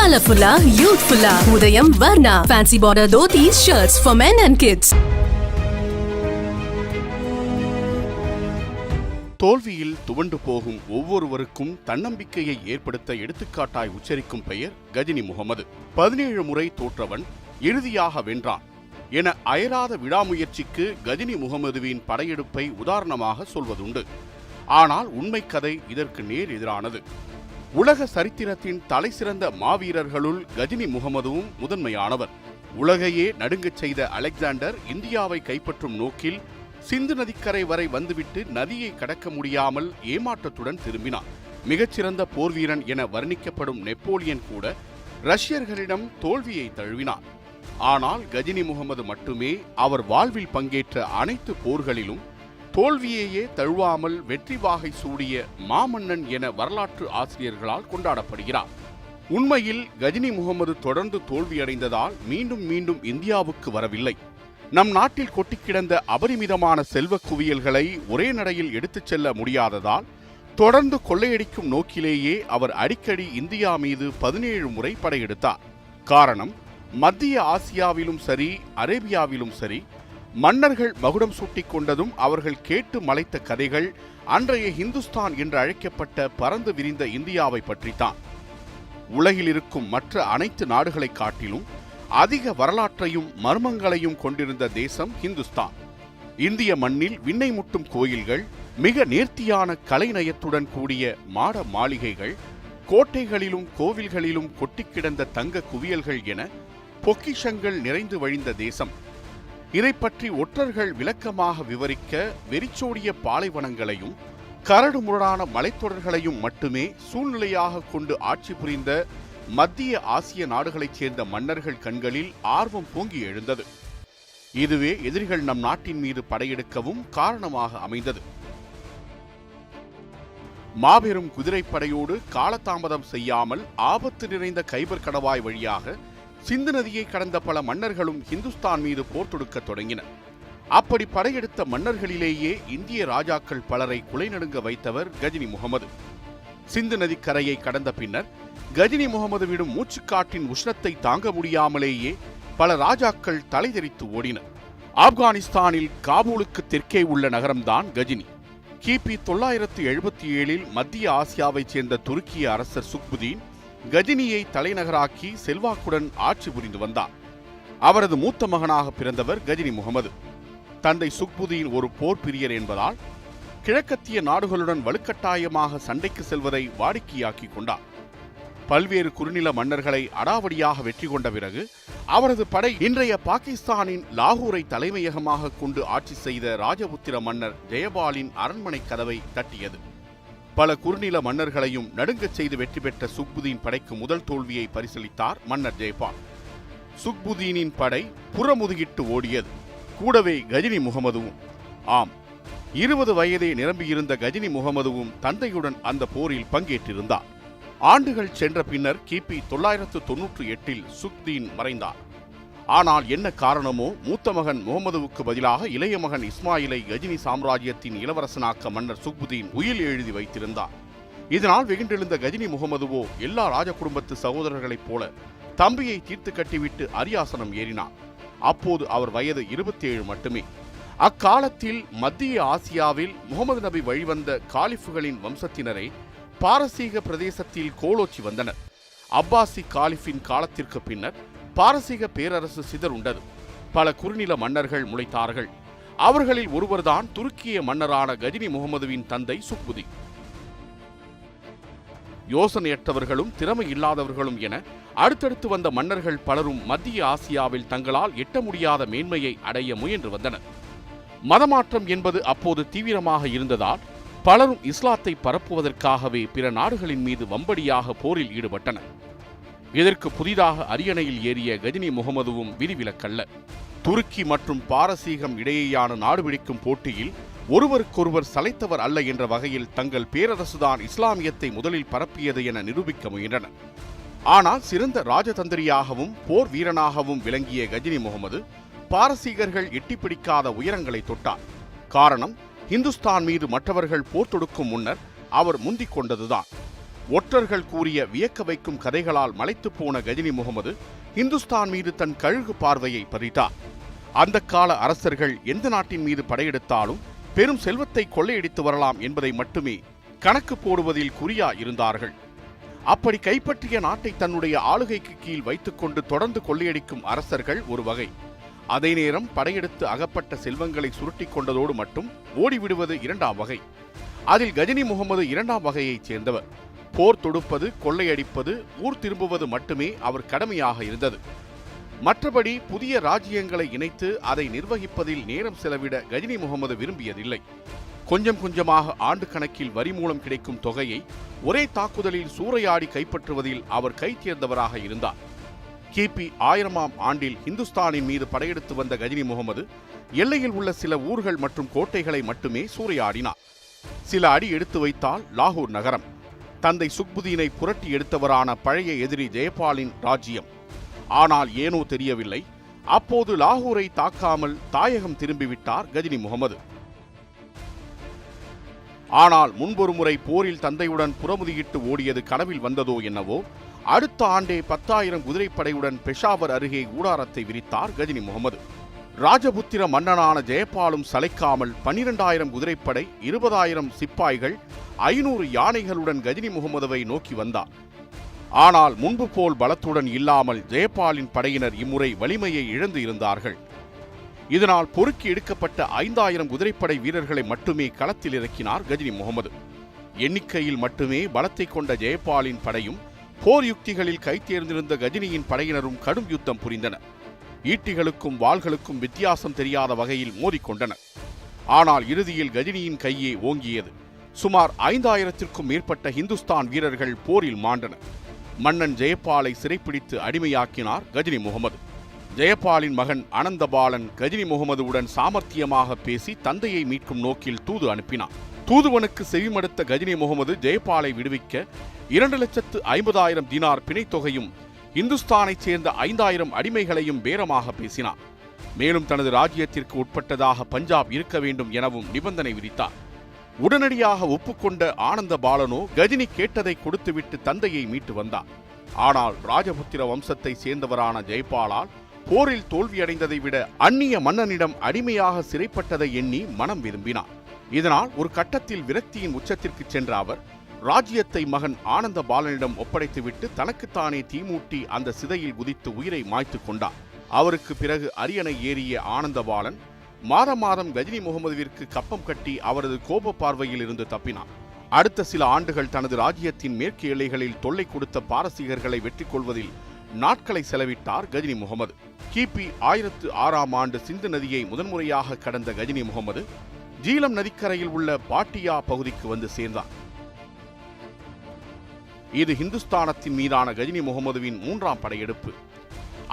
Colorfulla, youthfulla. Udayam Varna. Fancy border dhotis, shirts for men and kids. தோல்வியில் துவண்டு போகும் ஒவ்வொருவருக்கும் தன்னம்பிக்கையை ஏற்படுத்த எடுத்துக்காட்டாய் உச்சரிக்கும் பெயர் கஜினி முகமது. 17 முறை தோற்றவன் இறுதியாக வென்றான் என அயராத விடாமுயற்சிக்கு கஜினி முகமதுவின் படையெடுப்பை உதாரணமாக சொல்வதுண்டு. ஆனால் உண்மை கதை இதற்கு நேர் எதிரானது. உலக சரித்திரத்தின் தலைசிறந்த மாவீரர்களுள் கஜினி முகமதுவும் முதன்மையானவர். உலகையே நடுங்கச் செய்த அலெக்சாண்டர் இந்தியாவை கைப்பற்றும் நோக்கில் சிந்து நதிக்கரை வரை வந்துவிட்டு நதியை கடக்க முடியாமல் ஏமாற்றத்துடன் திரும்பினார். மிகச்சிறந்த போர்வீரன் என வர்ணிக்கப்படும் நெப்போலியன் கூட ரஷ்யர்களிடம் தோல்வியை தழுவினார். ஆனால் கஜினி முகமது மட்டுமே அவர் வாழ்வில் பங்கேற்ற அனைத்து போர்களிலும் தோல்வியையே தழுவாமல் வெற்றி வாகை சூடிய மாமன்னன் என வரலாற்று ஆசிரியர்களால் கொண்டாடப்படுகிறார். உண்மையில் கஜினி முகமது தொடர்ந்து தோல்வியடைந்ததால் மீண்டும் மீண்டும் இந்தியாவுக்கு வரவில்லை. நம் நாட்டில் கொட்டி கிடந்த அபரிமிதமான செல்வ குவியல்களை ஒரே நடையில் எடுத்துச் செல்ல முடியாததால் தொடர்ந்து கொள்ளையடிக்கும் நோக்கிலேயே அவர் அடிக்கடி இந்தியா மீது 17 முறை படையெடுத்தார். காரணம், மத்திய ஆசியாவிலும் சரி அரேபியாவிலும் சரி மன்னர்கள் மகுடம் சூட்டிக் கொண்டதும் அவர்கள் கேட்டு மலைத்த கதைகள் அன்றைய இந்துஸ்தான் என்று அழைக்கப்பட்ட பறந்து விரிந்த இந்தியாவை பற்றித்தான். உலகில் இருக்கும் மற்ற அனைத்து நாடுகளை காட்டிலும் அதிக வரலாற்றையும் மர்மங்களையும் கொண்டிருந்த தேசம் இந்துஸ்தான். இந்திய மண்ணில் விண்ணை முட்டும் கோயில்கள், மிக நேர்த்தியான கலைநயத்துடன் கூடிய மாட மாளிகைகள், கோட்டைகளிலும் கோவில்களிலும் கொட்டிக்கிடந்த தங்க குவியல்கள் என பொக்கிஷங்கள் நிறைந்து வழிந்த தேசம். இதை பற்றி ஒற்றர்கள் விளக்கமாக விவரிக்க வெறிச்சோடிய பாலைவனங்களையும் கரடுமுரடான மலைத்தொடர்களையும் மட்டுமே சூழ்நிலையாக கொண்டு ஆட்சி புரிந்த மத்திய ஆசிய நாடுகளைச் சேர்ந்த மன்னர்கள் கண்களில் ஆர்வம் பொங்கி எழுந்தது. இதுவே எதிரிகள் நம் நாட்டின் மீது படையெடுக்கவும் காரணமாக அமைந்தது. மாபெரும் குதிரைப்படையோடு காலதாமதம் செய்யாமல் ஆபத்து நிறைந்த கைபர் கணவாய் வழியாக சிந்து நதியை கடந்த பல மன்னர்களும் இந்துஸ்தான் மீது போர் தொடுக்க தொடங்கினர். அப்படி படையெடுத்த மன்னர்களிலேயே இந்திய ராஜாக்கள் பலரை குலைநடுங்க வைத்தவர் கஜினி முகமது. சிந்து நதிக்கரையை கடந்த பின்னர் கஜினி முகமது விடும் மூச்சுக்காட்டின் உஷ்ணத்தை தாங்க முடியாமலேயே பல ராஜாக்கள் தலைதெறித்து ஓடினர். ஆப்கானிஸ்தானில் காபூலுக்கு தெற்கே உள்ள நகரம்தான் கஜினி. கிபி 977 மத்திய ஆசியாவைச் சேர்ந்த துருக்கிய அரசர் சுக்புதீன் கஜினியை தலைநகராக்கி செல்வாக்குடன் ஆட்சி புரிந்து வந்தார். அவரது மூத்த மகனாக பிறந்தவர் கஜினி முகமது. தந்தை சுக்புதீன் ஒரு போர் பிரியர் என்பதால் கிழக்கத்திய நாடுகளுடன் வலுக்கட்டாயமாக சண்டைக்கு செல்வதை வாடிக்கையாக்கி கொண்டார். பல்வேறு குறுநில மன்னர்களை அடாவடியாக வெற்றி கொண்ட பிறகு அவரது படை இன்றைய பாகிஸ்தானின் லாகூரை தலைமையகமாக கொண்டு ஆட்சி செய்த ராஜபுத்திர மன்னர் ஜெயபாலின் அரண்மனை கதவை தட்டியது. பல குறுநில மன்னர்களையும் நடுங்கச் செய்து வெற்றி பெற்ற சுக்புதீன் படைக்கு முதல் தோல்வியை பரிசீலித்தார் மன்னர் ஜெயபால். சுக்புதீனின் படை புறமுதுகிட்டு ஓடியது. கூடவே கஜினி முகமதுவும். ஆம், 20 வயதே நிரம்பியிருந்த கஜினி முகமதுவும் தந்தையுடன் அந்த போரில் பங்கேற்றிருந்தார். ஆண்டுகள் சென்ற பின்னர் கிபி 998 சுக்தீன் மறைந்தார். ஆனால் என்ன காரணமோ மூத்த மகன் முகமதுவுக்கு பதிலாக இளைய மகன் இஸ்மாயிலை கஜினி சாம்ராஜ்யத்தின் இளவரசனாக்க மன்னர் சுக்புதீன் உயில் எழுதி வைத்திருந்தார். இதனால் வெகுண்டெழுந்த கஜினி முகமதுவோ எல்லா ராஜ குடும்பத்து சகோதரர்களைப் போல தம்பியை தீர்த்து கட்டிவிட்டு அரியாசனம் ஏறினார். அப்போது அவர் வயது 27 மட்டுமே. அக்காலத்தில் மத்திய ஆசியாவில் முகமது நபி வழிவந்த காலிஃபுகளின் வம்சத்தினரை பாரசீக பிரதேசத்தில் கோலோச்சி வந்தனர். அப்பாசி காலிஃபின் காலத்திற்கு பின்னர் பாரசீக பேரரசு சிதறுண்டது. பல குறுநில மன்னர்கள் முளைத்தார்கள். அவர்களில் ஒருவர்தான் துருக்கிய மன்னரான கஜினி முகமதுவின் தந்தை சுக்புதீன். யோசனையற்றவர்களும் திறமை இல்லாதவர்களும் என அடுத்தடுத்து வந்த மன்னர்கள் பலரும் மத்திய ஆசியாவில் தங்களால் எட்ட முடியாத மேன்மையை அடைய முயன்று வந்தனர். மதமாற்றம் என்பது அப்போது தீவிரமாக இருந்ததால் பலரும் இஸ்லாத்தை பரப்புவதற்காகவே பிற நாடுகளின் மீது வம்படியாக போரில் ஈடுபட்டனர். இதற்கு புதிதாக அரியணையில் ஏறிய கஜினி முகமதுவும் விதிவிலக்கல்ல. துருக்கி மற்றும் பாரசீகம் இடையேயான நாடுபிடிக்கும் போட்டியில் ஒருவருக்கொருவர் சளைத்தவர் அல்ல என்ற வகையில் தங்கள் பேரரசுதான் இஸ்லாமியத்தை முதலில் பரப்பியது என நிரூபிக்க முயன்றனர். ஆனால் சிறந்த ராஜதந்திரியாகவும் போர் வீரனாகவும் விளங்கிய கஜினி முகமது பாரசீகர்கள் எட்டிப்பிடிக்காத உயரங்களை தொட்டார். காரணம், இந்துஸ்தான் மீது மற்றவர்கள் போர் தொடுக்கும் முன்னர் அவர் முந்திக் கொண்டதுதான். ஒற்றர்கள் கூறிய வியக்க வைக்கும் கதைகளால் மலைத்து போன கஜினி முகமது இந்துஸ்தான் மீது தன் கழுகு பார்வையை பதித்தார். அந்த கால அரசர்கள் எந்த நாட்டின் மீது படையெடுத்தாலும் பெரும் செல்வத்தை கொள்ளையடித்து வரலாம் என்பதை மட்டுமே கணக்கு போடுவதில் குறியா இருந்தார்கள். அப்படி கைப்பற்றிய நாட்டை தன்னுடைய ஆளுகைக்கு கீழ் வைத்துக்கொண்டு தொடர்ந்து கொள்ளையடிக்கும் அரசர்கள் ஒரு வகை. அதே நேரம் படையெடுத்து அகப்பட்ட செல்வங்களை சுருட்டி கொண்டதோடு மட்டும் ஓடிவிடுவது இரண்டாம் வகை. அதில் கஜினி முகமது இரண்டாம் வகையைச் சேர்ந்தவர். போர் தொடுப்பது, கொள்ளையடிப்பது, ஊர் திரும்புவது மட்டுமே அவர் கடமையாக இருந்தது. மற்றபடி புதிய ராஜ்யங்களை இணைத்து அதை நிர்வகிப்பதில் நேரம் செலவிட கஜினி முகமது விரும்பியதில்லை. கொஞ்சம் கொஞ்சமாக ஆண்டு கணக்கில் வரி மூலம் கிடைக்கும் தொகையை ஒரே தாக்குதலில் சூறையாடி கைப்பற்றுவதில் அவர் கை தேர்ந்தவராக இருந்தார். கிபி 1000ஆம் ஆண்டில் இந்துஸ்தானின் மீது படையெடுத்து வந்த கஜினி முகமது எல்லையில் உள்ள சில ஊர்கள் மற்றும் கோட்டைகளை மட்டுமே சூறையாடினார். சில அடி எடுத்து வைத்தால் லாகூர் நகரம், தந்தை சுக்புதீனை புரட்டி எடுத்தவரான பழைய எதிரி ஜெயபாலின் ராஜ்யம். ஆனால் ஏனோ தெரியவில்லை, அப்போது லாகூரை தாக்காமல் தாயகம் திரும்பிவிட்டார் கஜினி முகமது. ஆனால் முன்பொரு முறை போரில் தந்தையுடன் புறமுதுகிட்டு ஓடியது கனவில் வந்ததோ என்னவோ, அடுத்த ஆண்டே 10,000 குதிரைப்படையுடன் பெஷாவர் அருகே கூடாரத்தை விரித்தார் கஜினி முகமது. ராஜபுத்திர மன்னனான ஜெயபாலும் சளைக்காமல் 12,000 குதிரைப்படை, 20,000 சிப்பாய்கள், 500 யானைகளுடன் கஜினி முகமதுவை நோக்கி வந்தார். ஆனால் முன்பு போல் பலத்துடன் இல்லாமல் ஜெயபாலின் படையினர் இம்முறை வலிமையை இழந்து இருந்தார்கள். இதனால் பொறுக்கி எடுக்கப்பட்ட 5,000 குதிரைப்படை வீரர்களை மட்டுமே களத்தில் இறக்கினார் கஜினி முகமது. எண்ணிக்கையில் மட்டுமே பலத்தை கொண்ட ஜெயபாலின் படையும் போர் யுக்திகளில் கைத்தேர்ந்திருந்த கஜினியின் படையினரும் கடும் யுத்தம் புரிந்தனர். ஈட்டிகளுக்கும் வாள்களுக்கும் வித்தியாசம் தெரியாத வகையில் மோதிக்கொண்டனர். ஆனால் இறுதியில் கஜினியின் கையே ஓங்கியது. சுமார் 5,000த்திற்கும் மேற்பட்ட இந்துஸ்தான் வீரர்கள் போரில் மாண்டனர். மன்னன் ஜெயபாலை சிறைப்பிடித்து அடிமையாக்கினார் கஜினி முகமது. ஜெயபாலின் மகன் அனந்தபாலன் கஜினி முகமதுவுடன் சாமர்த்தியமாக பேசி தந்தையை மீட்கும் நோக்கில் தூது அனுப்பினார். தூதுவனுக்கு செவிமடுத்த கஜினி முகமது ஜெயபாலை விடுவிக்க 2,50,000 தினார் பிணைத்தொகையும் இந்துஸ்தானைச் சேர்ந்த 5,000 அடிமைகளையும் பேரமாக பேசினார். மேலும் தனது ராஜ்யத்திற்கு உட்பட்டதாக பஞ்சாப் இருக்க வேண்டும் எனவும் நிபந்தனை விதித்தார். உடனடியாக ஒப்புக்கொண்ட ஆனந்த பாலனோ கஜினி கேட்டதை கொடுத்துவிட்டு தந்தையை மீட்டு வந்தார். ஆனால் ராஜபுத்திர வம்சத்தை சேர்ந்தவரான ஜெயபாலால் போரில் தோல்வியடைந்ததை விட அந்நிய மன்னனிடம் அடிமையாக சிறைப்பட்டதை எண்ணி மனம் விரும்பினார். இதனால் ஒரு கட்டத்தில் விரக்தியின் உச்சத்திற்கு சென்ற அவர் ராஜ்யத்தை மகன் ஆனந்த பாலனிடம் ஒப்படைத்துவிட்டு தனக்குத்தானே தீமூட்டி அந்த சிதையில் குதித்து உயிரை மாய்த்து கொண்டார். அவருக்கு பிறகு அரியணை ஏறிய ஆனந்த பாலன் மாதம் மாதம் கஜினி முகமதுவிற்கு கப்பம் கட்டி அவரது கோப பார்வையில் இருந்து தப்பினார். அடுத்த சில ஆண்டுகள் தனது ராஜ்யத்தின் மேற்கு எல்லைகளில் தொல்லை கொடுத்த பாரசீகர்களை வெற்றி கொள்வதில் நாட்களை செலவிட்டார் கஜினி முகமது. கிபி 1006ஆம் ஆண்டு சிந்து நதியை முதன்முறையாக கடந்த கஜினி முகமது ஜீலம் நதிக்கரையில் உள்ள பாட்டியா பகுதிக்கு வந்து சேர்ந்தார். இது இந்துஸ்தானத்தின் மீதான கஜினி முகமதுவின் 3ஆம் படையெடுப்பு.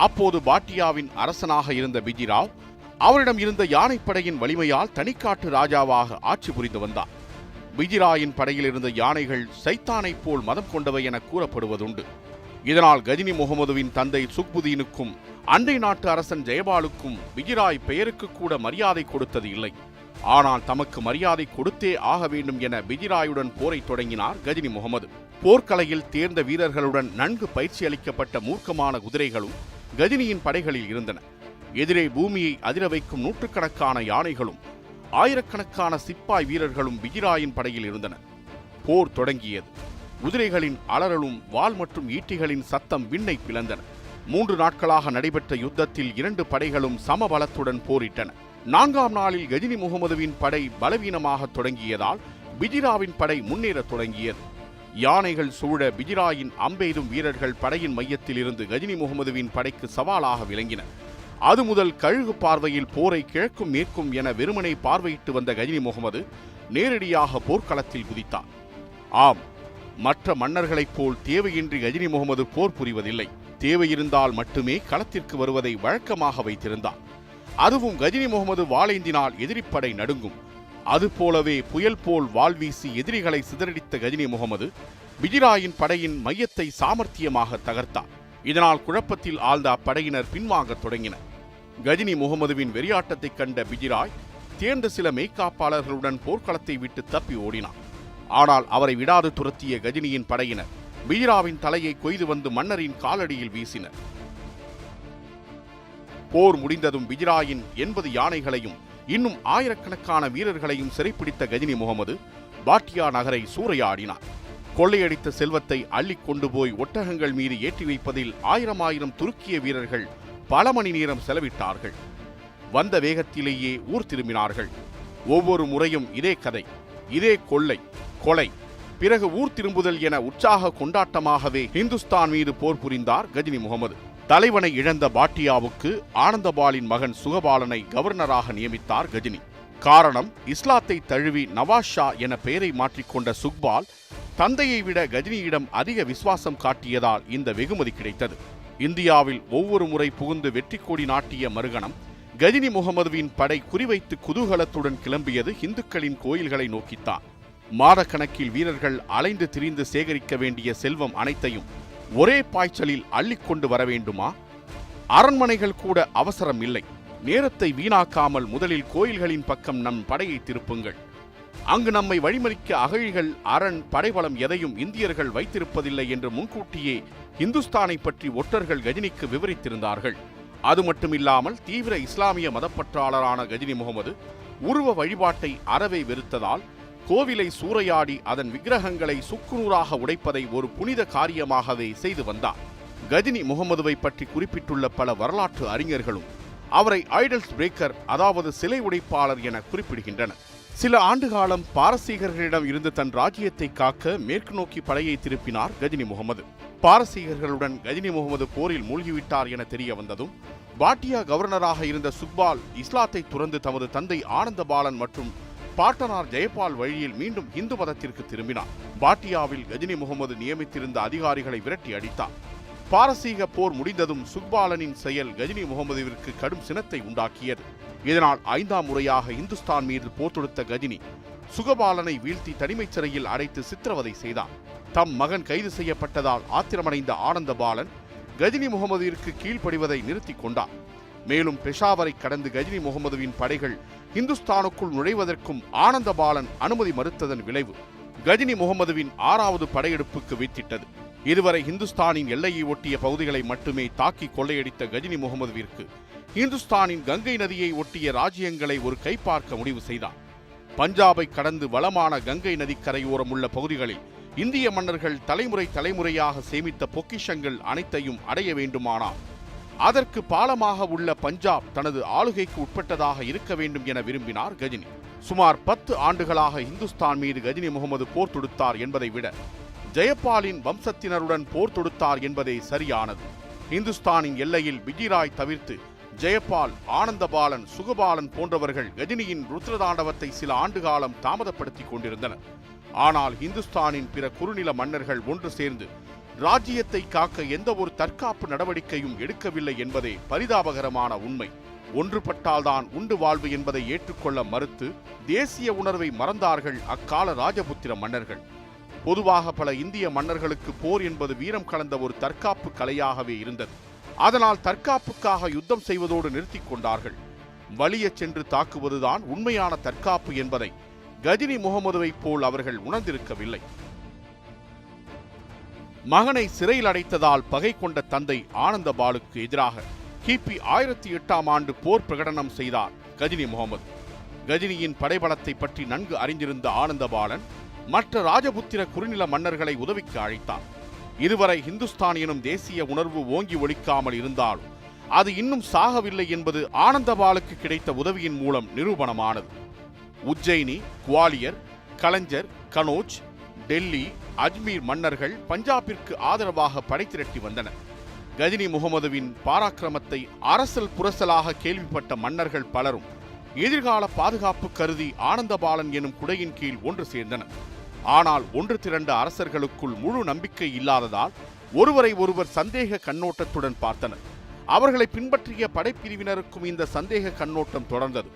அப்போது பாட்டியாவின் அரசனாக இருந்த பிஜிராவ் அவரிடம் இருந்த யானைப்படையின் வலிமையால் தனிக்காட்டு ராஜாவாக ஆட்சி புரிந்து வந்தார். பிஜிராயின் படையில் இருந்த யானைகள் சைத்தானைப் போல் மதம் கொண்டவை என கூறப்படுவதுண்டு. இதனால் கஜினி முகமதுவின் தந்தை சுக்புதீனுக்கும் அண்டை நாட்டு அரசன் ஜெயபாலுக்கும் பிஜிராய் பெயருக்கு கூட மரியாதை கொடுத்தது இல்லை. ஆனால் தமக்கு மரியாதை கொடுத்தே ஆக வேண்டும் என பிஜிராயுடன் போரை தொடங்கினார் கஜினி முகமது. போர்க்கலையில் தேர்ந்த வீரர்களுடன் நன்கு பயிற்சி அளிக்கப்பட்ட மூர்க்கமான குதிரைகளும் கஜினியின் படைகளில் இருந்தன. எதிரே பூமியை அதிர வைக்கும் நூற்றுக்கணக்கான யானைகளும் ஆயிரக்கணக்கான சிப்பாய் வீரர்களும் பிஜிராயின் படையில் இருந்தனர். போர் தொடங்கியது. குதிரைகளின் அலறலும் வாள் மற்றும் ஈட்டிகளின் சத்தம் விண்ணை பிளந்தன. 3 நாட்களாக நடைபெற்ற யுத்தத்தில் 2 படைகளும் சமபலத்துடன் போரிட்டன. 4ஆம் நாளில் கஜினி முகமதுவின் படை பலவீனமாக தொடங்கியதால் பிஜிராவின் படை முன்னேறத் தொடங்கியது. யானைகள் சூழ பிஜிராயின் அம்பெய்தும் வீரர்கள் படையின் மையத்தில் இருந்து கஜினி முகமதுவின் படைக்கு சவாலாக விளங்கினர். அது முதல் கழுகு பார்வையில் போரை கிழக்கும் மேற்கும் என வெறுமனை பார்வையிட்டு வந்த கஜினி முகமது நேரடியாக போர்க்களத்தில் குதித்தார். ஆம், மற்ற மன்னர்களைப் போல் தேவையின்றி கஜினி முகமது போர் புரிவதில்லை. தேவையிருந்தால் மட்டுமே களத்திற்கு வருவதை வழக்கமாக வைத்திருந்தார். அதுவும் கஜினி முகமது வாளேந்தினால் எதிரிப்படை நடுங்கும். அதுபோலவே புயல் போல் வாள் வீசி எதிரிகளை சிதறடித்த கஜினி முகமது பிஜிராயின் படையின் மையத்தை சாமர்த்தியமாக தகர்த்தார். இதனால் குழப்பத்தில் ஆழ்ந்த அப்படையினர் பின்வாங்கத் தொடங்கினர். கஜினி முகமதுவின் வெறியாட்டத்தை கண்ட பிஜிராய் தேர்ந்த சில மெய்க்காப்பாளர்களுடன் போர்க்களத்தை விட்டு தப்பி ஓடினார். ஆனால் அவரை விடாது துரத்திய கஜினியின் படையினர் பிஜிராவின் தலையை கொய்து வந்து மன்னரின் காலடியில் வீசினர். போர் முடிந்ததும் பிஜிராயின் 80 யானைகளையும் இன்னும் ஆயிரக்கணக்கான வீரர்களையும் சிறைப்பிடித்த கஜினி முகமது பாட்டியா நகரை சூறையாடினார். கொள்ளையடித்த செல்வத்தை அள்ளி கொண்டு போய் ஒட்டகங்கள் மீது ஏற்றி வைப்பதில் ஆயிரம் துருக்கிய வீரர்கள் பல மணி நேரம் செலவிட்டார்கள். வந்த வேகத்திலேயே ஊர் திரும்பினார்கள். ஒவ்வொரு முறையும் இதே கதை, இதே கொள்ளை, கொலை, பிறகு ஊர் திரும்புதல் என உற்சாக கொண்டாட்டமாகவே இந்துஸ்தான் மீது போர் புரிந்தார் கஜினி முகமது. தலைவனை இழந்த பாட்டியாவுக்கு ஆனந்தபாலின் மகன் சுகபாலனை கவர்னராக நியமித்தார் கஜினி. காரணம், இஸ்லாத்தை தழுவி நவாஸ் ஷா என பெயரை மாற்றிக்கொண்ட சுக்பால் தந்தையை விட கஜினியிடம் அதிக விசுவாசம் காட்டியதால் இந்த வெகுமதி கிடைத்தது. இந்தியாவில் ஒவ்வொரு முறை புகுந்து வெற்றி கொடி நாட்டிய மறுகணம் கஜினி முகமதுவின் படை குறிவைத்து குதூகலத்துடன் கிளம்பியது இந்துக்களின் கோயில்களை நோக்கித்தான். மாதக்கணக்கில் வீரர்கள் அலைந்து திரிந்து சேகரிக்க வேண்டிய செல்வம் அனைத்தையும் ஒரே பாய்ச்சலில் அள்ளிக்கொண்டு வர வேண்டுமா? அரண்மனைகள் கூட அவசரம் இல்லை. நேரத்தை வீணாக்காமல் முதலில் கோயில்களின் பக்கம் நம் படையை திருப்புங்கள். அங்கு நம்மை வழிமறிக்க அகழிகள், அரண், படைபலம் எதையும் இந்தியர்கள் வைத்திருப்பதில்லை என்று முன்கூட்டியே இந்துஸ்தானை பற்றி ஒற்றர்கள் கஜினிக்கு விவரித்திருந்தார்கள். அது மட்டுமில்லாமல் தீவிர இஸ்லாமிய மதப்பற்றாளரான கஜினி முகமது உருவ வழிபாட்டை அறவே வெறுத்ததால் கோவிலை சூறையாடி அதன் விக்கிரகங்களை சுக்குநூறாக உடைப்பதை ஒரு புனித காரியமாகவே செய்து வந்தார். கஜினி முகமதுவை பற்றி குறிப்பிட்டுள்ள பல வரலாற்று அறிஞர்களும் அவரை ஐடல்ஸ் பிரேக்கர், அதாவது சிலை உடைப்பாளர் என குறிப்பிடுகின்றனர். சில ஆண்டு காலம் பாரசீகர்களிடம் இருந்து தன் ராஜ்யத்தை காக்க மேற்கு நோக்கி படையை திருப்பினார் கஜினி முகமது. பாரசீகர்களுடன் கஜினி முகமது போரில் மூழ்கிவிட்டார் என தெரிய வந்ததும் பாட்டியா கவர்னராக இருந்த சுக்பால் இஸ்லாத்தை துறந்து தமது தந்தை ஆனந்தபாலன் மற்றும் பாட்டனார் ஜெயபால் வழியில் மீண்டும் இந்து மதத்திற்கு திரும்பினார். பாட்டியாவில் கஜினி முகமது நியமித்திருந்த அதிகாரிகளை விரட்டி அடித்தார். பாரசீக போர் முடிந்ததும் சுக்பாலனின் செயல் கஜினி முகமதுவிற்கு கடும் சினத்தை உண்டாக்கியது. இதனால் 5ஆம் முறையாக இந்துஸ்தான் மீது போர் தொடுத்த கஜினி சுகபாலனை வீழ்த்தி தனிமைச் சிறையில் அடைத்து சித்திரவதை செய்தார். தம் மகன் கைது செய்யப்பட்டதால் ஆத்திரமடைந்த ஆனந்தபாலன் கஜினி முகமதுவிற்கு கீழ்ப்படிவதை நிறுத்திக் கொண்டார். மேலும் பெஷாவரை கடந்து கஜினி முகமதுவின் படைகள் இந்துஸ்தானுக்குள் நுழைவதற்கும் ஆனந்தபாலன் அனுமதி மறுத்ததன் விளைவு கஜினி முகமதுவின் 6வது படையெடுப்புக்கு வித்திட்டது. இதுவரை இந்துஸ்தானின் எல்லையை ஒட்டிய பகுதிகளை மட்டுமே தாக்கி கொள்ளையடித்த கஜினி முகமதுவிற்கு இந்துஸ்தானின் கங்கை நதியை ஒட்டிய ராஜ்யங்களை ஒரு கைப்பார்க்க முடிவு செய்தார். பஞ்சாபை கடந்து வளமான கங்கை நதி கரையோரம் உள்ள பகுதிகளில் இந்திய மன்னர்கள் தலைமுறையாக சேமித்த பொக்கிஷங்கள் அனைத்தையும் அடைய வேண்டுமானால் அதற்கு பாலமாக உள்ள பஞ்சாப் தனது ஆளுகைக்கு உட்பட்டதாக இருக்க வேண்டும் என விரும்பினார் கஜினி. சுமார் 10 ஆண்டுகளாக இந்துஸ்தான் மீது கஜினி முகமது போர் தொடுத்தார் என்பதை விட ஜெயபாலின் வம்சத்தினருடன் போர் தொடுத்தார் என்பதே சரியானது. இந்துஸ்தானின் எல்லையில் பிஜிராய் தவிர்த்து ஜெயபால், ஆனந்தபாலன், சுகபாலன் போன்றவர்கள் கஜினியின் ருத்ரதாண்டவத்தை சில ஆண்டுகாலம் தாமதப்படுத்திக் கொண்டிருந்தனர். ஆனால் இந்துஸ்தானின் பிற குறுநில மன்னர்கள் ஒன்று சேர்ந்து ராஜ்யத்தை காக்க எந்த ஒரு தற்காப்பு நடவடிக்கையும் எடுக்கவில்லை என்பதே பரிதாபகரமான உண்மை. ஒன்றுபட்டால்தான் உண்டு வாழ்வு என்பதை ஏற்றுக்கொள்ள மறுத்து தேசிய உணர்வை மறந்தார்கள் அக்கால ராஜபுத்திர மன்னர்கள். பொதுவாக பல இந்திய மன்னர்களுக்கு போர் என்பது வீரம் கலந்த ஒரு தற்காப்பு கலையாகவே இருந்தது. அதனால் தற்காப்புக்காக யுத்தம் செய்வதோடு நிறுத்திக் கொண்டார்கள். வலிய சென்று தாக்குவதுதான் உண்மையான தற்காப்பு என்பதை கஜினி முகமதுவை போல் அவர்கள் உணர்ந்திருக்கவில்லை. மகனை சிறையில் அடைத்ததால் பகை கொண்ட தந்தை ஆனந்தபாலுக்கு எதிராக கிபி 1008ஆம் ஆண்டு போர் பிரகடனம் செய்தார் கஜினி முகமது. கஜினியின் படைபலத்தை பற்றி நன்கு அறிந்திருந்த ஆனந்தபாலன் மற்ற ராஜபுத்திர குறுநில மன்னர்களை உதவிக்கு அழைத்தார். இதுவரை இந்துஸ்தான் எனும் தேசிய உணர்வு ஓங்கி ஒலிக்காமல் இருந்தாலும் அது இன்னும் சாகவில்லை என்பது ஆனந்தபாலுக்கு கிடைத்த உதவியின் மூலம் நிரூபணமானது. உஜ்ஜயினி, குவாலியர், கலஞ்சர், கனோஜ், டெல்லி, அஜ்மீர் மன்னர்கள் பஞ்சாபிற்கு ஆதரவாக படை திரட்டி வந்தனர். கஜினி முகமதுவின் பாராக்கிரமத்தை அரசல் புரசலாக கேள்விப்பட்ட மன்னர்கள் பலரும் எதிர்கால பாதுகாப்பு கருதி ஆனந்தபாலன் எனும் குடையின் கீழ் ஒன்று சேர்ந்தனர். ஆனால் ஒன்று திரண்ட அரசர்களுக்குள் முழு நம்பிக்கை இல்லாததால் ஒருவரை ஒருவர் சந்தேக கண்ணோட்டத்துடன் பார்த்தனர். அவர்களை பின்பற்றிய படைப்பிரிவினருக்கும் இந்த சந்தேக கண்ணோட்டம் தொடர்ந்தது.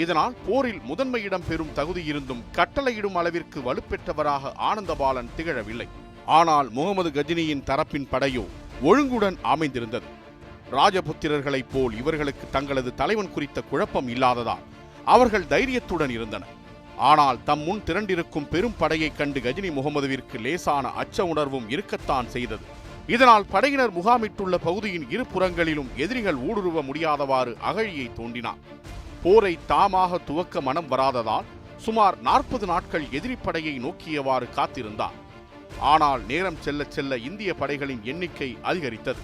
இதனால் போரில் முதன்மையிடம் பெறும் தகுதி இருந்தும் கட்டளையிடும் அளவிற்கு வலுப்பெற்றவராக ஆனந்தபாலன் திகழவில்லை. ஆனால் முகமது கஜினியின் தரப்பின் படையோ ஒழுங்குடன் அமைந்திருந்தது. ராஜபுத்திரர்களைப் போல் இவர்களுக்கு தங்களது தலைவன் குறித்த குழப்பம் இல்லாததால் அவர்கள் தைரியத்துடன் இருந்தனர். ஆனால் தம் முன் திரண்டிருக்கும் பெரும் படையைக் கண்டு கஜினி முகமதுவிற்கு லேசான அச்ச உணர்வும் இருக்கத்தான் செய்தது. இதனால் படையினர் முகாமிட்டுள்ள பகுதியின் இரு புறங்களிலும் எதிரிகள் ஊடுருவ முடியாதவாறு அகழியை தோண்டினார். போரை தாமாக துவக்க மனம் வராததால் சுமார் 40 நாட்கள் எதிரி படையை நோக்கியவாறு காத்திருந்தார். ஆனால் நேரம் செல்ல செல்ல இந்திய படைகளின் எண்ணிக்கை அதிகரித்தது.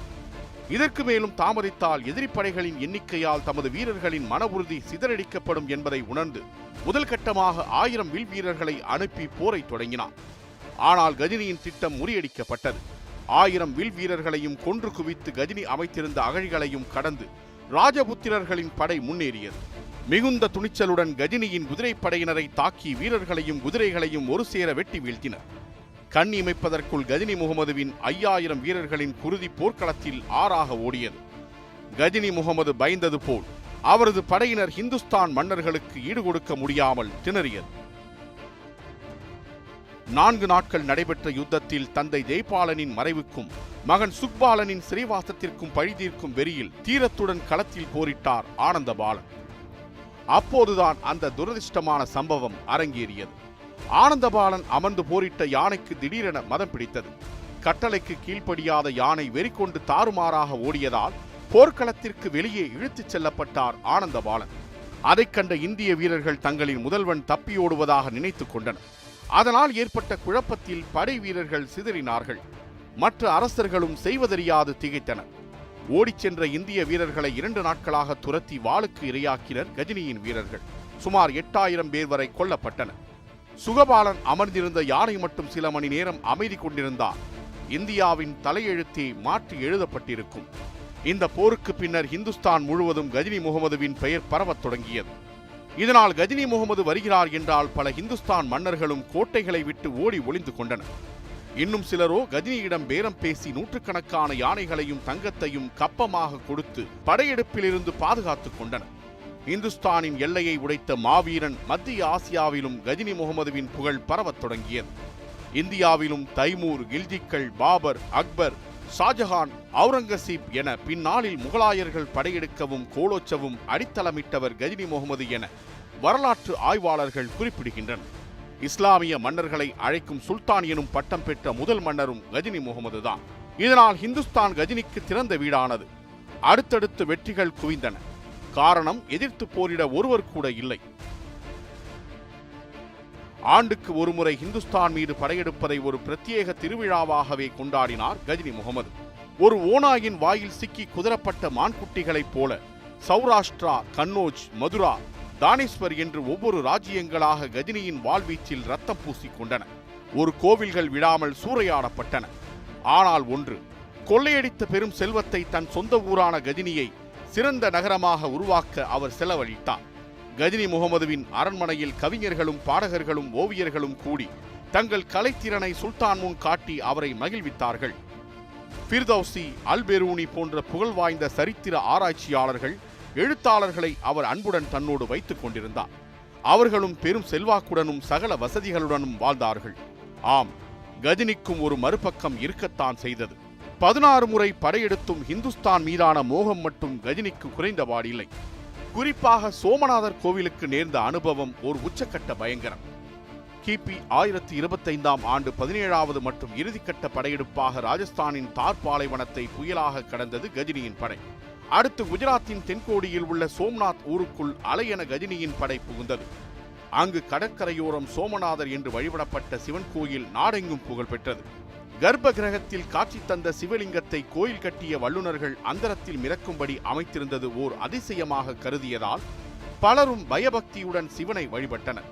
இதற்கு மேலும் தாமதித்தால் எதிரி படைகளின் எண்ணிக்கையால் தமது வீரர்களின் மன உறுதி சிதறடிக்கப்படும் என்பதை உணர்ந்து முதல் கட்டமாக 1000 வில் வீரர்களை அனுப்பி போரை தொடங்கினார். ஆனால் கஜினியின் திட்டம் முறியடிக்கப்பட்டது. 1000 வில் வீரர்களையும் கொன்று குவித்து கஜினி அமைத்திருந்த அகழிகளையும் கடந்து ராஜபுத்திரர்களின் படை முன்னேறியது. மிகுந்த துணிச்சலுடன் கஜினியின் குதிரைப்படையினரை தாக்கி வீரர்களையும் குதிரைகளையும் ஒரு சேர வெட்டி வீழ்த்தினர். கண் இமைப்பதற்குள் கஜினி முகமதுவின் 5000 வீரர்களின் குருதி போர்க்களத்தில் ஆறாக ஓடியது. கஜினி முகமது பயந்தது போல் அவரது படையினர் ஹிந்துஸ்தான் மன்னர்களுக்கு ஈடுகொடுக்க முடியாமல் திணறியது. 4 நாட்கள் நடைபெற்ற யுத்தத்தில் தந்தை ஜெய்பாலனின் மறைவுக்கும் மகன் சுக்பாலனின் சிறைவாசத்திற்கும் பழிதீர்க்கும் வெறியில் தீரத்துடன் களத்தில் போரிட்டார் ஆனந்தபாலன். அப்போதுதான் அந்த துரதிர்ஷ்டமான சம்பவம் அரங்கேறியது. ஆனந்தபாலன் அமர்ந்து போரிட்ட யானைக்கு திடீரென மதம் பிடித்தது. கட்டளைக்கு கீழ்ப்படியாத யானை வெறிகொண்டு தாறுமாறாக ஓடியதால் போர்க்களத்திற்கு வெளியே இழுத்துச் செல்லப்பட்டார் ஆனந்தபாலன். அதைக் கண்ட இந்திய வீரர்கள் தங்களின் முதல்வன் தப்பியோடுவதாக நினைத்துக் கொண்டனர். அதனால் ஏற்பட்ட குழப்பத்தில் படை வீரர்கள் சிதறினார்கள். மற்ற அரசர்களும் செய்வதறியாது திகைத்தனர். ஓடிச் சென்ற இந்திய வீரர்களை 2 நாட்களாக துரத்தி வாளுக்கு இரையாக்கினர் கஜினியின் வீரர்கள். சுமார் 8000 பேர் வரை கொல்லப்பட்டனர். சுகபாலன் அமர்ந்திருந்த யானை மட்டும் சில மணி நேரம் அமைதி கொண்டிருந்தார். இந்தியாவின் தலையெழுத்தே மாற்றி எழுதப்பட்டிருக்கும். இந்த போருக்கு பின்னர் ஹிந்துஸ்தான் முழுவதும் கஜினி முகமதுவின் பெயர் பரவத் தொடங்கியது. இதனால் கஜினி முகமது வருகிறார் என்றால் பல ஹிந்துஸ்தான் மன்னர்களும் கோட்டைகளை விட்டு ஓடி ஒளிந்து கொண்டனர். இன்னும் சிலரோ கஜினியிடம் பேரம் பேசி நூற்றுக்கணக்கான யானைகளையும் தங்கத்தையும் கப்பமாக கொடுத்து படையெடுப்பிலிருந்து பாதுகாத்துக் கொண்டனர். இந்துஸ்தானின் எல்லையை உடைத்த மாவீரன் மத்திய ஆசியாவிலும் கஜினி முகமதுவின் புகழ் பரவத் தொடங்கியது. இந்தியாவிலும் தைமூர், கில்ஜிக்கள், பாபர், அக்பர், ஷாஜஹான், அவுரங்கசீப் என பின்னாளில் முகலாயர்கள் படையெடுக்கவும் கோலோச்சவும் அடித்தளமிட்டவர் கஜினி முகமது என வரலாற்று ஆய்வாளர்கள் குறிப்பிடுகின்றனர். இஸ்லாமிய மன்னர்களை அழைக்கும் சுல்தான் எனும் பட்டம் பெற்ற முதல் மன்னரும் கஜினி முகமது தான். இதனால் ஹிந்துஸ்தான் கஜினிக்கு திறந்த வீடானது. அடுத்தடுத்து வெற்றிகள் குவிந்தன. காரணம், எதிர்த்து போரிட ஒருவர் கூட இல்லை. ஆண்டுக்கு ஒருமுறை ஹிந்துஸ்தான் மீது படையெடுப்பதை ஒரு பிரத்யேக திருவிழாவாகவே கொண்டாடினார் கஜினி முகமது. ஒரு ஓநாயின் வாயில் சிக்கி குதிரப்பட்ட மான்குட்டிகளைப் போல சௌராஷ்டிரா, கன்னோஜ், மதுரா, தானேஸ்வர் என்று ஒவ்வொரு ராஜ்யங்களாக கஜினியின் வாழ்வீச்சில் ரத்தம் பூசிக்கொண்டன. ஒரு கோவில்கள் விடாமல் சூறையாடப்பட்டன. ஆனால் ஒன்று, கொள்ளையடித்த பெரும் செல்வத்தை தன் சொந்த ஊரான கஜினியை சிறந்த நகரமாக உருவாக்க அவர் செலவழித்தார். கஜினி முகமதுவின் அரண்மனையில் கவிஞர்களும் பாடகர்களும் ஓவியர்களும் கூடி தங்கள் கலைத்திறனை சுல்தான் முன் காட்டி அவரை மகிழ்வித்தார்கள். ஃபிர்தௌசி, அல்பெரூனி போன்ற புகழ் வாய்ந்த சரித்திர ஆராய்ச்சியாளர்கள், எழுத்தாளர்களை அவர் அன்புடன் தன்னோடு வைத்துக் கொண்டிருந்தார். அவர்களும் பெரும் செல்வாக்குடனும் சகல வசதிகளுடனும் வாழ்ந்தார்கள். ஆம், கஜினிக்கும் ஒரு மறுபக்கம் இருக்கத்தான் செய்தது. 16 முறை படையெடுத்தும் ஹிந்துஸ்தான் மீதான மோகம் மட்டும் கஜினிக்கு குறைந்தபாடில்லை. குறிப்பாக சோமநாதர் கோவிலுக்கு நேர்ந்த அனுபவம் ஒரு உச்சக்கட்ட பயங்கரம். கிபி 1025ஆம் ஆண்டு 17வது மற்றும் இறுதிக்கட்ட படையெடுப்பாக ராஜஸ்தானின் தார் பாலைவனத்தை புயலாக கடந்தது கஜினியின் படை. அடுத்து குஜராத்தின் தென்கோடியில் உள்ள சோம்நாத் ஊருக்குள் அலையென கஜினியின் படை புகுந்தது. அங்கு கடற்கரையோரம் சோமநாதர் என்று வழிபடப்பட்ட சிவன் கோயில் நாடெங்கும் புகழ் பெற்றது. கர்ப்ப கிரகத்தில் காட்சி தந்த சிவலிங்கத்தை கோயில் கட்டிய வல்லுநர்கள் அந்தரத்தில் மிதக்கும்படி அமைத்திருந்தது ஓர் அதிசயமாக கருதியதால் பலரும் பயபக்தியுடன் சிவனை வழிபட்டனர்.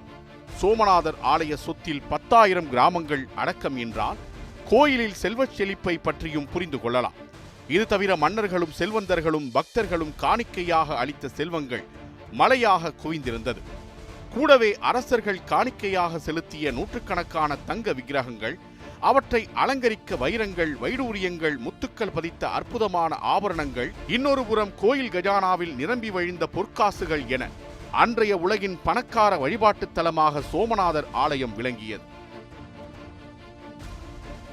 சோமநாதர் ஆலய சொத்தில் 10,000 கிராமங்கள் அடக்கம் என்றால் கோயிலில் செல்வச் செழிப்பை பற்றியும் புரிந்து கொள்ளலாம். இது தவிர மன்னர்களும் செல்வந்தர்களும் பக்தர்களும் காணிக்கையாக அளித்த செல்வங்கள் மலையாக குவிந்திருந்தது. கூடவே அரசர்கள் காணிக்கையாக செலுத்திய நூற்றுக்கணக்கான தங்க விக்கிரகங்கள், அவற்றை அலங்கரிக்க வைரங்கள், வைடூரியங்கள், முத்துக்கள் பதித்த அற்புதமான ஆபரணங்கள், இன்னொரு புறம் கோயில் கஜானாவில் நிரம்பி வழிந்த பொற்காசுகள் என அன்றைய உலகின் பணக்கார வழிபாட்டுத் தலமாக சோமநாதர் ஆலயம் விளங்கியது.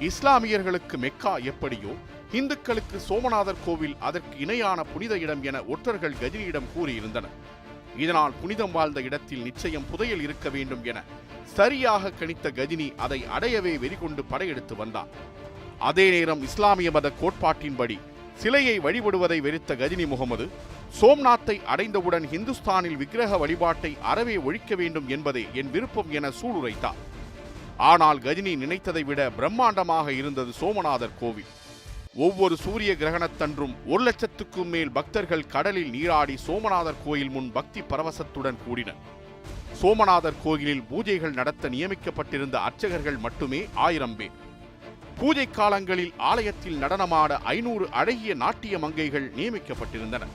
இஸ்லாமியர்களுக்கு மெக்கா எப்படியோ, இந்துக்களுக்கு சோமநாதர் கோவில் அதற்கு இணையான புனித இடம் என ஒற்றர்கள் கஜினியிடம் கூறியிருந்தனர். இதனால் புனிதம் வாழ்ந்த இடத்தில் நிச்சயம் புதையல் இருக்க வேண்டும் என சரியாக கணித்த கஜினி அதை அடையவே வெறிகொண்டு படையெடுத்து வந்தார். அதே நேரம் இஸ்லாமிய மத கோட்பாட்டின்படி சிலையை வழிபடுவதை வெறுத்த கஜினி முகமது சோம்நாத்தை அடைந்தவுடன் இந்துஸ்தானில் விக்கிரக வழிபாட்டை அறவே ஒழிக்க வேண்டும் என்பதே என் விருப்பம் என சூளுரைத்தார். ஆனால் கஜினி நினைத்ததை விட பிரம்மாண்டமாக இருந்தது சோமநாதர் கோவில். ஒவ்வொரு சூரிய கிரகணத்தன்றும் 1,00,000க்கும் மேல் பக்தர்கள் கடலில் நீராடி சோமநாதர் கோயில் முன் பக்தி பரவசத்துடன் கூடினர். சோமநாதர் கோயிலில் பூஜைகள் நடத்த நியமிக்கப்பட்டிருந்த அர்ச்சகர்கள் மட்டுமே 1000 பேர். பூஜை காலங்களில் ஆலயத்தில் நடனமாட 500 அழகிய நாட்டிய மங்கைகள் நியமிக்கப்பட்டிருந்தனர்.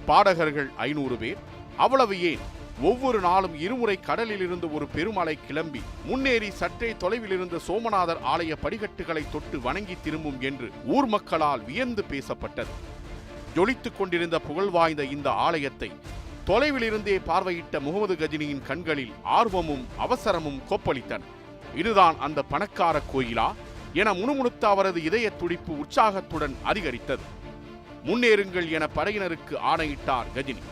பாடகர்கள் 500 பேர். அவ்வளவு ஏன், ஒவ்வொரு நாளும் இருமுறை கடலில் இருந்து ஒரு பெருமலை கிளம்பி முன்னேறி சற்றே தொலைவில் இருந்த சோமநாதர் ஆலய படிக்கட்டுகளை தொட்டு வணங்கி திரும்பும் என்று ஊர் மக்களால் வியந்து பேசப்பட்டது. ஜொலித்துக் கொண்டிருந்த புகழ் வாய்ந்த இந்த ஆலயத்தை தொலைவில் இருந்தே பார்வையிட்ட முகமது கஜினியின் கண்களில் ஆர்வமும் அவசரமும் கொப்பளித்தன. இதுதான் அந்த பணக்கார கோயிலா என முணுமுணுத்த அவரது இதய துடிப்பு உற்சாகத்துடன் அதிகரித்தது. முன்னேறுங்கள் என படையினருக்கு ஆணையிட்டார் கஜினி.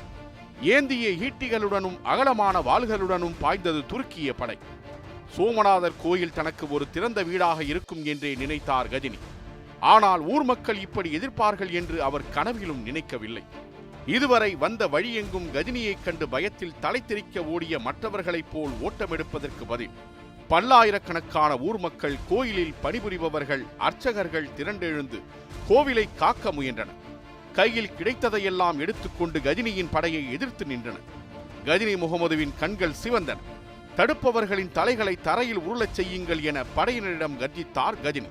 ஏந்திய ஈட்டிகளுடனும் அகலமான வாள்களுடனும் பாய்ந்தது துருக்கிய படை. சோமநாதர் கோயில் தனக்கு ஒரு திறந்த வீடாக இருக்கும் என்றே நினைத்தார் கஜினி. ஆனால் ஊர் மக்கள் இப்படி எதிர்ப்பார்கள் என்று அவர் கனவிலும் நினைக்கவில்லை. இதுவரை வந்த வழியெங்கும் கஜினியைக் கண்டு பயத்தில் தலை தெறிக்க ஓடிய மற்றவர்களைப் போல் ஓட்டமெடுப்பதற்கு பதில் பல்லாயிரக்கணக்கான ஊர் மக்கள், கோயிலில் பணிபுரிபவர்கள், அர்ச்சகர்கள் திரண்டெழுந்து கோவிலை காக்க முயன்றனர். கையில் கிடைத்ததையெல்லாம் எடுத்துக்கொண்டு கஜினியின் படையை எதிர்த்து நின்றனர். கஜினி முகமதுவின் கண்கள் சிவந்தன. தடுப்பவர்களின் தலைகளை தரையில் உருளச் செய்யுங்கள் என படையினரிடம் கர்ஜித்தார் கஜினி.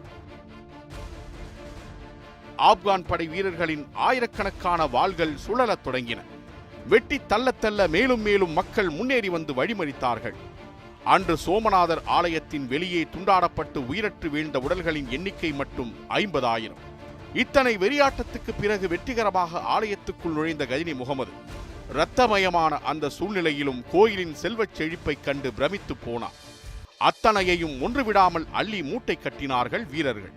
ஆப்கான் படை வீரர்களின் ஆயிரக்கணக்கான வாள்கள் சுழலத் தொடங்கின. வெட்டி தள்ள மேலும் மேலும் மக்கள் முன்னேறி வந்து வழிமறித்தார்கள். அன்று சோமநாதர் ஆலயத்தின் வெளியே துண்டாடப்பட்டு உயிரற்று வீழ்ந்த உடல்களின் எண்ணிக்கை மட்டும் 50,000. இத்தனை வெறியாட்டத்துக்கு பிறகு வெற்றிகரமாக ஆலயத்துக்குள் நுழைந்த கஜினி முகமது இரத்தமயமான அந்த சூழ்நிலையிலும் கோயிலின் செல்வச் செழிப்பை கண்டு பிரமித்து போனார். அத்தனையையும் ஒன்றுவிடாமல் அள்ளி மூட்டை கட்டினார்கள் வீரர்கள்.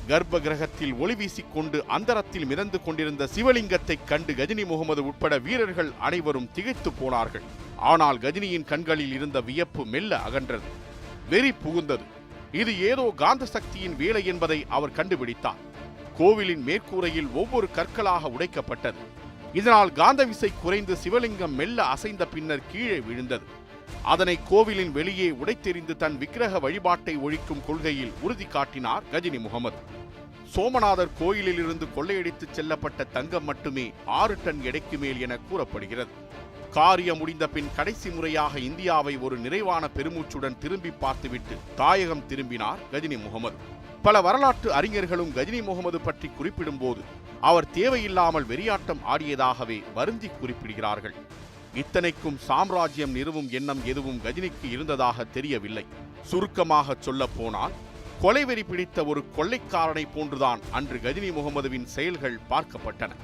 கர்ப்ப கிரகத்தில் ஒளி வீசிக்கொண்டு அந்தரத்தில் மிதந்து கொண்டிருந்த சிவலிங்கத்தை கண்டு கஜினி முகமது உட்பட வீரர்கள் அனைவரும் திகைத்து போனார்கள். ஆனால் கஜினியின் கண்களில் இருந்த வியப்பு மெல்ல அகன்றது. வெறி புகுந்தது. இது ஏதோ காந்த சக்தியின் வேலை என்பதை அவர் கண்டுபிடித்தார். கோவிலின் மேற்கூரையில் ஒவ்வொரு கற்களாக உடைக்கப்பட்டது. இதனால் காந்த விசை குறைந்து சிவலிங்கம் மெல்ல அசைந்த பின்னர் கீழே விழுந்தது. அதனை கோவிலின் வெளியே உடைத்தெறிந்து தன் விக்கிரக வழிபாட்டை ஒழிக்கும் கொள்கையில் உறுதி காட்டினார் கஜினி முகமது. சோமநாதர் கோயிலில் இருந்து கொள்ளையடித்துச் செல்லப்பட்ட தங்கம் மட்டுமே 6 டன் எடைக்கு மேல் என கூறப்படுகிறது. காரியம் முடிந்த பின் கடைசி முறையாக இந்தியாவை ஒரு நிறைவான பெருமூச்சுடன் திரும்பி பார்த்துவிட்டு தாயகம் திரும்பினார் கஜினி முகமது. பல வரலாற்று அறிஞர்களும் கஜினி முகமது பற்றி குறிப்பிடும் போது அவர் தேவையில்லாமல் வெறியாட்டம் ஆடியதாகவே வருந்தி குறிப்பிடுகிறார்கள். இத்தனைக்கும் சாம்ராஜ்யம் நிறுவும் எண்ணம் எதுவும் கஜினிக்கு இருந்ததாக தெரியவில்லை. சுருக்கமாக சொல்ல போனால் கொலைவெறி பிடித்த ஒரு கொள்ளைக்காரனை போன்றுதான் அன்று கஜினி முகமதுவின் செயல்கள் பார்க்கப்பட்டன.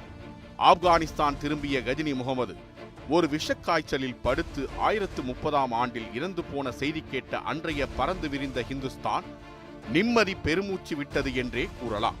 ஆப்கானிஸ்தான் திரும்பிய கஜினி முகமது ஒரு விஷக்காய்ச்சலில் படுத்து 1030ஆம் ஆண்டில் இறந்து போன செய்தி கேட்ட அன்றைய பறந்து விரிந்த இந்துஸ்தான் நிம்மதி பெருமூச்சு விட்டது என்றே கூறலாம்.